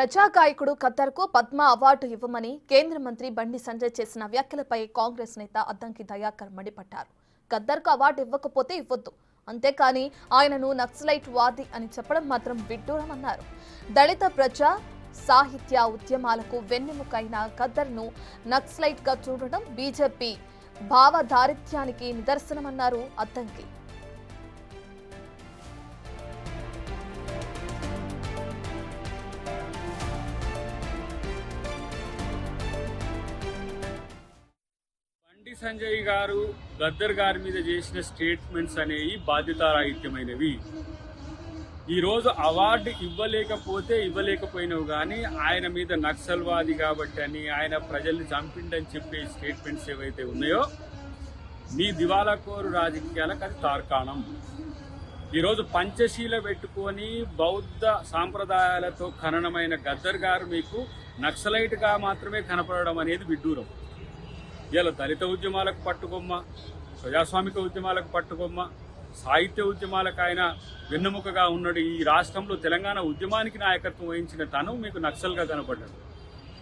ప్రజాగాయకుడు ఖద్దర్కు Padma award ఇవ్వమని కేంద్ర మంత్రి బండి సంజయ్ చేసిన వ్యాఖ్యలపై కాంగ్రెస్ నేత అద్దంకి దయాకర్ మండిపడ్డారు. ఖద్దర్కు అవార్డు ఇవ్వకపోతే ఇవ్వొద్దు, అంతేకాని ఆయనను నక్సలైట్ వాది అని చెప్పడం మాత్రం విడ్డూరమన్నారు. దళిత ప్రజా సాహిత్య ఉద్యమాలకు వెన్నెముకైన ఖద్దర్ను నక్సలైట్ గా చూడడం బీజేపీ భావదారిద్ర్యానికి నిదర్శనమన్నారు అద్దంకి. బండి సంజయ్ గారు గద్దర్ గారి మీద చేసిన స్టేట్మెంట్స్ అనేవి బాధ్యతారాహిత్యమైనవి. ఈరోజు అవార్డు ఇవ్వలేకపోయినవి కానీ ఆయన మీద నక్సల్వాది కాబట్టి అని, ఆయన ప్రజల్ని చంపిండని చెప్పే స్టేట్మెంట్స్ ఏవైతే ఉన్నాయో మీ దివాలాకోరు రాజకీయాలకు అది తార్కాణం. ఈరోజు పంచశీల పెట్టుకొని బౌద్ధ సాంప్రదాయాలతో ఖననమైన గద్దర్ గారు మీకు నక్సలైట్గా మాత్రమే కనపడడం అనేది విడ్డూరం. ఇలా దళిత ఉద్యమాలకు పట్టుకొమ్మ, ప్రజాస్వామిక ఉద్యమాలకు పట్టుకొమ్మ, సాహిత్య ఉద్యమాలకు ఆయన వెన్నెముకగా ఉన్నాడు. ఈ రాష్ట్రంలో తెలంగాణ ఉద్యమానికి నాయకత్వం వహించిన తను మీకు నక్సల్గా కనపడ్డాడు.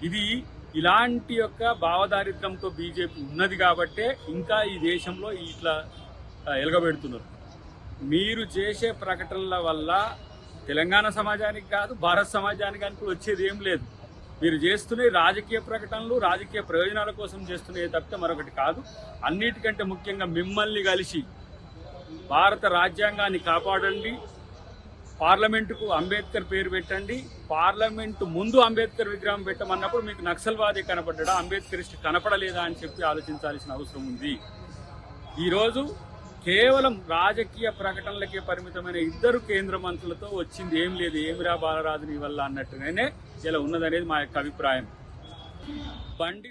ఇది ఇలాంటి యొక్క భావదారిద్ర్యంతో బీజేపీ ఉన్నది కాబట్టే ఇంకా ఈ దేశంలో ఇట్లా ఎలగబెడుతున్నారు. మీరు చేసే ప్రకటనల వల్ల తెలంగాణ సమాజానికి కాదు, భారత సమాజానికి అనుకూ వచ్చేది ఏం లేదు. మీరు చేస్తున్న రాజకీయ ప్రకటనలు రాజకీయ ప్రయోజనాల కోసం చేస్తున్నాయి తప్పితే మరొకటి కాదు. అన్నిటికంటే ముఖ్యంగా మిమ్మల్ని కలిసి భారత రాజ్యాంగాన్ని కాపాడండి, పార్లమెంటుకు అంబేద్కర్ పేరు పెట్టండి, పార్లమెంటు ముందు అంబేద్కర్ విగ్రహం పెట్టమన్నప్పుడు మీకు నక్సల్వాది కనపడ్డా, అంబేద్కరిస్ట్ కనపడలేదా అని చెప్పి ఆలోచించాల్సిన అవసరం ఉంది. ఈరోజు కేవలం రాజకీయ ప్రకటనలకే పరిమితమైన ఇద్దరు కేంద్ర మంత్రులతో వచ్చింది ఏం లేదు, ఏమిరా బాలరాజు నీ వల్ల అన్నట్టుగానే ఇలా ఉన్నదనేది మా యొక్క అభిప్రాయం. బండి